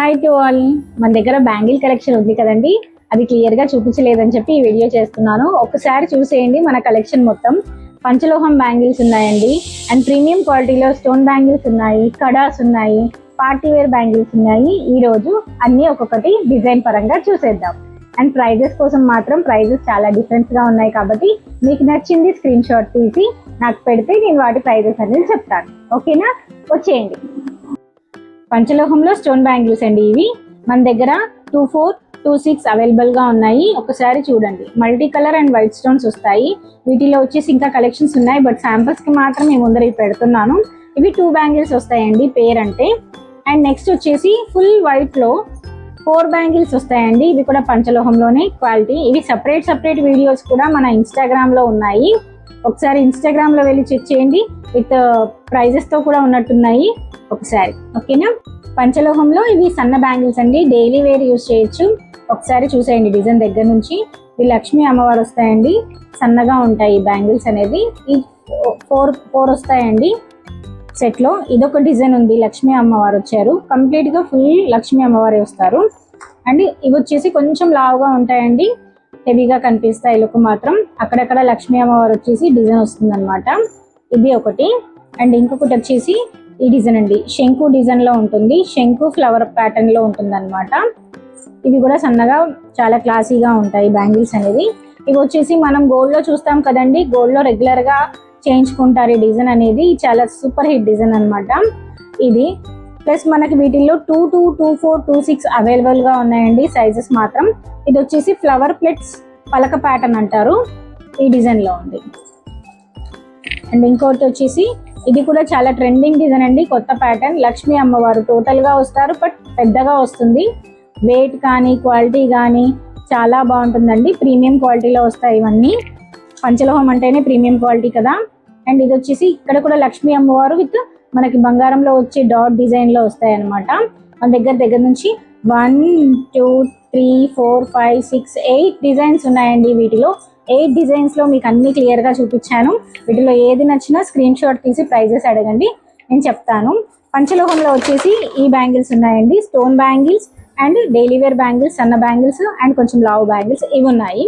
Hi to all. మన దగ్గర bangle collection ఉంది కదండి, అది క్లియర్ గా చూపించలేదని చెప్పి ఈ వీడియో చేస్తున్నాను. ఒకసారి చూసేయండి మన కలెక్షన్ మొత్తం. పంచలోహం బ్యాంగిల్స్ ఉన్నాయండి, అండ్ ప్రీమియం క్వాలిటీలో స్టోన్ బ్యాంగిల్స్ ఉన్నాయి, కడాస్ ఉన్నాయి, పార్టీ వేర్ బ్యాంగిల్స్ ఉన్నాయి. ఈ రోజు అన్ని ఒక్కొక్కటి డిజైన్ పరంగా చూసేద్దాం. అండ్ ప్రైజెస్ కోసం మాత్రం ప్రైజెస్ చాలా డిఫరెన్స్ గా ఉన్నాయి కాబట్టి మీకు నచ్చింది స్క్రీన్ షాట్ తీసి నాకు పెడితే నేను వాటి ప్రైజెస్ అనేది చెప్తాను. ఓకేనా, వచ్చేయండి. పంచలోహంలో స్టోన్ బ్యాంగిల్స్ అండి. ఇవి మన దగ్గర 24, 26 అవైలబుల్ గా ఉన్నాయి. ఒకసారి చూడండి, multi colour and white stones వస్తాయి. వీటిలో వచ్చేసి ఇంకా కలెక్షన్స్ ఉన్నాయి, బట్ శాంపిల్స్ కి మాత్రం మేము ముందర పెడుతున్నాను. ఇవి 2 బ్యాంగిల్స్ వస్తాయండి పేర్ అంటే. అండ్ నెక్స్ట్ వచ్చేసి ఫుల్ వైట్ లో 4 బ్యాంగిల్స్ వస్తాయండి. ఇవి కూడా పంచలోహంలోనే క్వాలిటీ. ఇవి సపరేట్ వీడియోస్ కూడా మన ఇన్స్టాగ్రామ్ లో ఉన్నాయి. ఒకసారి ఇన్స్టాగ్రామ్ లో వెళ్ళి చెక్ చేయండి, విత్ ప్రైజెస్ తో కూడా ఉన్నట్టున్నాయి ఒకసారి. ఓకేనా, పంచలోహంలో ఇవి సన్న బ్యాంగిల్స్ అండి, డైలీ వేర్ యూజ్ చేయొచ్చు. ఒకసారి చూసేయండి డిజైన్ దగ్గర నుంచి. ఇవి లక్ష్మీ అమ్మవారు వస్తాయండి, సన్నగా ఉంటాయి బ్యాంగిల్స్ అనేది. ఈ 4 వస్తాయండి సెట్ లో. ఇదొక డిజైన్ ఉంది, లక్ష్మీ అమ్మవారు వచ్చారు, కంప్లీట్ గా ఫుల్ లక్ష్మీ అమ్మవారి వస్తారు. అండ్ ఇవి వచ్చేసి కొంచెం లావుగా ఉంటాయండి, హెవీగా కనిపిస్తాయి లుక్ మాత్రం. అక్కడక్కడ లక్ష్మీ అమ్మవారు వచ్చేసి డిజైన్ వస్తుంది అనమాట. ఇది ఒకటి. అండ్ ఇంకొకటి వచ్చేసి ఈ డిజైన్ అండి, శంకు డిజైన్ లో ఉంటుంది, శంకు ఫ్లవర్ ప్యాటర్న్ లో ఉంటుంది అనమాట. ఇవి కూడా సన్నగా చాలా క్లాసీగా ఉంటాయి బ్యాంగిల్స్ అనేది. ఇవి వచ్చేసి మనం గోల్డ్ లో చూస్తాం కదండి, గోల్డ్ లో రెగ్యులర్ గా చేయించుకుంటారు ఈ డిజైన్ అనేది. చాలా సూపర్ హిట్ డిజైన్ అనమాట ఇది. ప్లస్ మనకి వీటిల్లో 22, 24, 26 అవైలబుల్ గా ఉన్నాయండి సైజెస్ మాత్రం. ఇది వచ్చేసి ఫ్లవర్ ప్లేట్స్ పలక ప్యాటర్న్ అంటారు, ఈ డిజైన్ లో ఉంది. అండ్ ఇంకోటి వచ్చేసి ఇది కూడా చాలా ట్రెండింగ్ డిజైన్ అండి, కొత్త ప్యాటర్న్. లక్ష్మీ అమ్మవారు టోటల్ గా వస్తారు, బట్ పెద్దగా వస్తుంది. వెయిట్ కానీ క్వాలిటీ కానీ చాలా బాగుంటుందండి, ప్రీమియం క్వాలిటీలో వస్తాయి ఇవన్నీ. పంచలోహం అంటేనే ప్రీమియం క్వాలిటీ కదా. అండ్ ఇది వచ్చేసి ఇక్కడ కూడా లక్ష్మీ అమ్మవారు విత్ మనకి బంగారంలో వచ్చే డాట్ డిజైన్ లో వస్తాయి అనమాట. మన దగ్గర నుంచి 1, 2, 3, 4, 5, 6, 8 డిజైన్స్ ఉన్నాయండి. వీటిలో 8 డిజైన్స్ లో మీకు అన్ని క్లియర్ గా చూపించాను. వీటిలో ఏది నచ్చినా స్క్రీన్ షాట్ తీసి ప్రైజెస్ అడగండి, నేను చెప్తాను. పంచలోహంలో వచ్చేసి ఈ బ్యాంగిల్స్ ఉన్నాయండి, stone bangles and daily wear bangles, సన్న బ్యాంగిల్స్ అండ్ కొంచెం లావు బ్యాంగిల్స్ ఇవి ఉన్నాయి.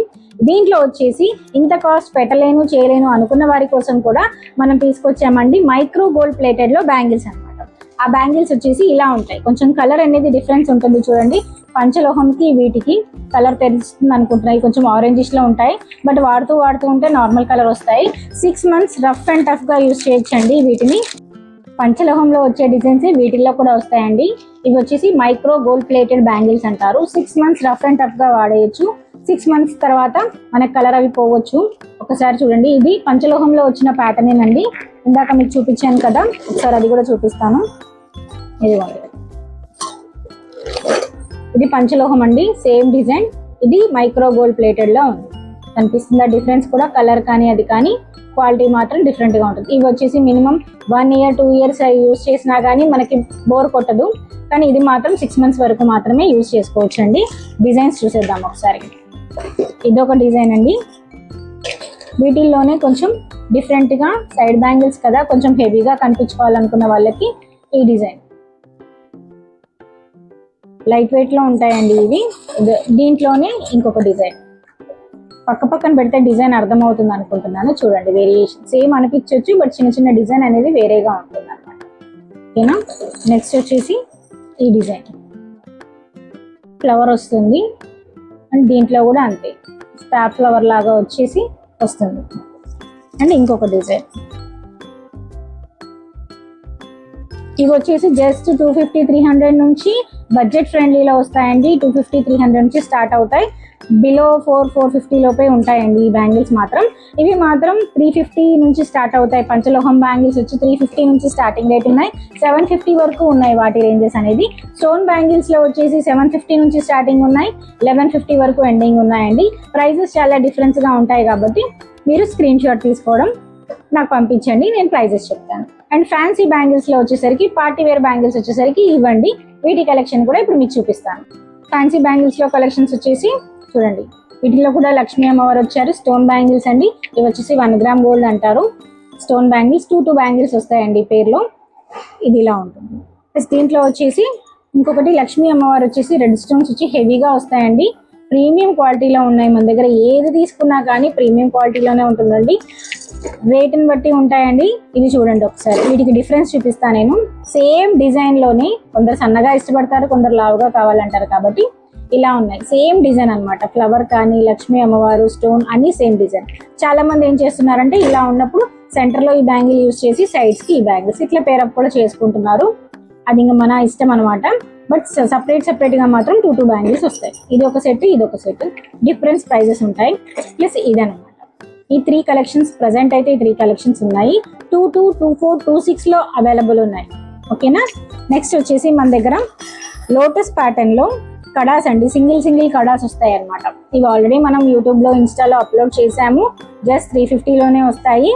దీంట్లో వచ్చేసి ఇంత కాస్ట్ పెట్టలేను చేయలేను అనుకున్న వారి కోసం కూడా మనం తీసుకొచ్చామండి మైక్రో గోల్డ్ ప్లేటెడ్ లో బ్యాంగిల్స్ అనమాట. ఆ బ్యాంగిల్స్ వచ్చేసి ఇలా ఉంటాయి, కొంచెం కలర్ అనేది డిఫరెన్స్ ఉంటుంది చూడండి. పంచలోహంకి వీటికి కలర్ తెలుస్తుంది అనుకుంటున్నాయి, కొంచెం ఆరెంజిష్ లో ఉంటాయి, బట్ వాడుతూ ఉంటే నార్మల్ కలర్ వస్తాయి. 6 months రఫ్ అండ్ టఫ్ గా యూజ్ చేయొచ్చండి వీటిని. పంచలోహంలో వచ్చే డిజైన్స్ వీటిల్లో కూడా వస్తాయండి. ఇవి వచ్చేసి మైక్రో గోల్డ్ ప్లేటెడ్ బ్యాంగిల్స్ అంటారు. 6 months రఫ్ అండ్ టఫ్ గా వాడేయచ్చు. 6 months తర్వాత మనకి కలర్ అవి పోవచ్చు. ఒకసారి చూడండి, ఇది పంచలోహంలో వచ్చిన ప్యాటర్న్ అండి. ఇందాక మీకు చూపించాను కదా, ఒకసారి అది కూడా చూపిస్తాను. ఇది పంచలోహం అండి, సేమ్ డిజైన్. ఇది మైక్రో గోల్డ్ ప్లేటెడ్ లో ఉంది, కనిపిస్తుందా డిఫరెన్స్ కూడా? కలర్ కానీ అది కానీ క్వాలిటీ మాత్రం డిఫరెంట్ గా ఉంటుంది. ఇవి వచ్చేసి మినిమం 1 year 2 years యూజ్ చేసినా కానీ మనకి బోర్ కొట్టదు, కానీ ఇది మాత్రం 6 months వరకు మాత్రమే యూజ్ చేసుకోవచ్చు అండి. డిజైన్స్ చూసేద్దాం ఒకసారి. ఇదొక డిజైన్ అండి, వీటిల్లోనే కొంచెం డిఫరెంట్ గా సైడ్ బ్యాంగిల్స్ కదా, కొంచెం హెవీగా కనిపించుకోవాలనుకున్న వాళ్ళకి ఈ డిజైన్. లైట్ వెయిట్ లో ఉంటాయండి ఇవి. దీంట్లోనే ఇంకొక డిజైన్, పక్కన పెడితే డిజైన్ అర్థమవుతుంది అనుకుంటున్నాను. చూడండి, వేరియేషన్ సేమ్ అనిపించవచ్చు, బట్ చిన్న డిజైన్ అనేది వేరేగా ఉంటుంది అనమాట. ఓకేనా, నెక్స్ట్ వచ్చేసి ఈ డిజైన్ ఫ్లవర్ వస్తుంది, అండ్ దీంట్లో కూడా అంతే స్టార్ ఫ్లవర్ లాగా వచ్చేసి వస్తుంది. అండ్ ఇంకొక డిజైన్, ఇవి వచ్చేసి జస్ట్ 250, 300 నుంచి బడ్జెట్ ఫ్రెండ్లీలో వస్తాయండి. 250, 300 నుంచి స్టార్ట్ అవుతాయి. బిలో 450 లోపే ఉంటాయండి ఈ బ్యాంగిల్స్ మాత్రం. ఇవి మాత్రం 350 నుంచి స్టార్ట్ అవుతాయి. పంచలోహం బ్యాంగిల్స్ వచ్చి 350 నుంచి స్టార్టింగ్ రేట్ ఉన్నాయి, 750 వరకు ఉన్నాయి వాటి రేంజెస్ అనేది. స్టోన్ బ్యాంగిల్స్ లో వచ్చేసి 750 నుంచి స్టార్టింగ్ ఉన్నాయి, 1150 వరకు ఎండింగ్ ఉన్నాయండి. ప్రైజెస్ చాలా డిఫరెన్స్ గా ఉంటాయి కాబట్టి మీరు స్క్రీన్ షాట్ తీసుకోవడం నాకు పంపించండి, నేను ప్రైజెస్ చెప్తాను. అండ్ ఫ్యాన్సీ బ్యాంగిల్స్ లో వచ్చేసరికి పార్టీ వేర్ బ్యాంగిల్స్ వచ్చేసరికి ఇవ్వండి. వీటి కలెక్షన్ కూడా ఇప్పుడు మీకు చూపిస్తాను. ఫ్యాన్సీ బ్యాంగిల్స్ లో కలెక్షన్స్ వచ్చేసి చూడండి, వీటిలో కూడా లక్ష్మీ అమ్మవారు వచ్చారు. స్టోన్ బ్యాంగిల్స్ అండి, ఇవి వచ్చేసి 1 gram గోల్డ్ అంటారు. స్టోన్ బ్యాంగిల్స్ 2 బ్యాంగిల్స్ వస్తాయండి పేర్లో. ఇది ఇలా ఉంటుంది. దీంట్లో వచ్చేసి ఇంకొకటి లక్ష్మీ అమ్మవారు వచ్చేసి రెడ్ స్టోన్స్ వచ్చి హెవీగా వస్తాయండి. ప్రీమియం క్వాలిటీలో ఉన్నాయి మన దగ్గర. ఏది తీసుకున్నా కానీ ప్రీమియం క్వాలిటీలోనే ఉంటుందండి. రేటుని బట్టి ఉంటాయండి. ఇది చూడండి ఒకసారి, వీటికి డిఫరెన్స్ చూపిస్తాను నేను. సేమ్ డిజైన్లోనే కొందరు సన్నగా ఇష్టపడతారు, కొందరు లావుగా కావాలంటారు, కాబట్టి ఇలా ఉన్నాయి. సేమ్ డిజైన్ అన్నమాట. ఫ్లవర్ కానీ లక్ష్మీ అమ్మవారు స్టోన్ అన్ని సేమ్ డిజైన్. చాలా మంది ఏం చేస్తున్నారంటే ఇలా ఉన్నప్పుడు సెంటర్లో ఈ బ్యాంగిల్ యూజ్ చేసి సైడ్స్కి ఈ బ్యాంగిల్స్ ఇట్లా పేరప్ కూడా చేసుకుంటున్నారు. అది ఇంకా మన ఇష్టం అనమాట. బట్ సపరేట్గా మాత్రం 2 బ్యాంగిల్స్ వస్తాయి. ఇది ఒక సెట్, ఇది ఒక సెట్. డిఫరెన్స్ ప్రైజెస్ ఉంటాయి. ప్లస్ ఇదనమాట. ఈ 3 కలెక్షన్స్ ప్రజెంట్ అయితే ఈ 3 కలెక్షన్స్ ఉన్నాయి. 22, 24, 26లో అవైలబుల్ ఉన్నాయి. ఓకేనా. నెక్స్ట్ వచ్చేసి మన దగ్గర లోటస్ ప్యాటర్న్లో కడాస్ అండి. సింగిల్ కడాస్ వస్తాయి అనమాట. ఇవి ఆల్రెడీ మనం యూట్యూబ్లో ఇన్స్టాలో అప్లోడ్ చేసాము. జస్ట్ 350లోనే వస్తాయి.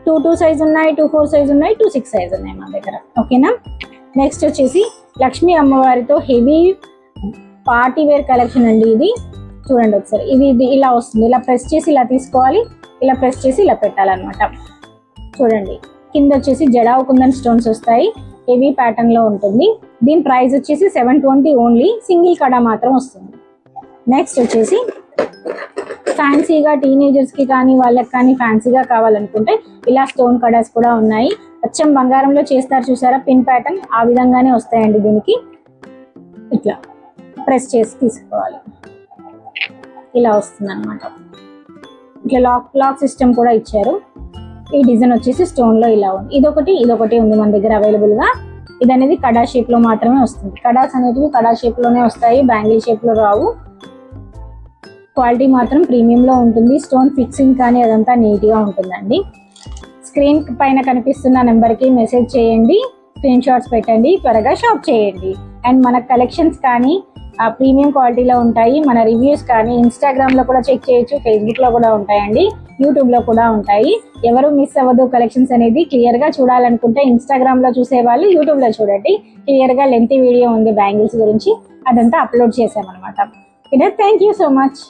22 సైజ్ ఉన్నాయి, 24 సైజ్ ఉన్నాయి, 26 సైజ్ ఉన్నాయి మన దగ్గర. ఓకేనా. నెక్స్ట్ వచ్చేసి లక్ష్మీ అమ్మవారితో హెవీ పార్టీ వేర్ కలెక్షన్ అండి. ఇది చూడండి ఒకసారి. ఇది ఇలా వస్తుంది. ఇలా ప్రెస్ చేసి ఇలా తీసుకోవాలి, ఇలా ప్రెస్ చేసి ఇలా పెట్టాలన్నమాట. చూడండి, కింద వచ్చేసి జడావు కుందన్ స్టోన్స్ వస్తాయి. హెవీ ప్యాటర్న్ లో ఉంటుంది. దీని ప్రైస్ వచ్చేసి 720 ఓన్లీ. సింగిల్ కడా మాత్రం వస్తుంది. నెక్స్ట్ వచ్చేసి ఫ్యాన్సీగా టీనేజర్స్ కి కానీ వాళ్ళకి కానీ ఫ్యాన్సీగా కావాలనుకుంటే ఇలా స్టోన్ కడాస్ కూడా ఉన్నాయి. అచ్చం బంగారంలో చేస్తారు చూసారా, పిన్ ప్యాటర్న్, ఆ విధంగానే వస్తాయండి. దీనికి ఇట్లా ప్రెస్ చేసి తీసుకోవాలి, ఇలా వస్తుంది అనమాట. ఇట్లా లాక్ సిస్టమ్ కూడా ఇచ్చారు. ఈ డిజైన్ వచ్చేసి స్టోన్ లో ఇలా ఉంది. ఇదొకటి ఉంది మన దగ్గర అవైలబుల్ గా. ఇది అనేది కడా షేప్ లో మాత్రమే వస్తుంది. కడాస్ అనేటివి కడా షేప్ లోనే వస్తాయి, బ్యాంగిల్ షేప్ లో రావు. క్వాలిటీ మాత్రం ప్రీమియం లో ఉంటుంది. స్టోన్ ఫిక్సింగ్ కానీ అదంతా నీట్ గా ఉంటుందండి. స్క్రీన్ పైన కనిపిస్తున్న నెంబర్కి మెసేజ్ చేయండి, స్క్రీన్ షాట్స్ పెట్టండి, త్వరగా షాప్ చేయండి. అండ్ మన కలెక్షన్స్ కానీ ప్రీమియం క్వాలిటీలో ఉంటాయి. మన రివ్యూస్ కానీ ఇన్స్టాగ్రామ్లో కూడా చెక్ చేయొచ్చు, ఫేస్బుక్లో కూడా ఉంటాయండి, యూట్యూబ్లో కూడా ఉంటాయి. ఎవరు మిస్ అవ్వదు కలెక్షన్స్ అనేది. క్లియర్గా చూడాలనుకుంటే ఇన్స్టాగ్రామ్లో చూసేవాళ్ళు యూట్యూబ్లో చూడండి. క్లియర్గా లెంతీ వీడియో ఉంది బ్యాంగిల్స్ గురించి, అదంతా అప్లోడ్ చేసామన్నమాట. Thank you so much.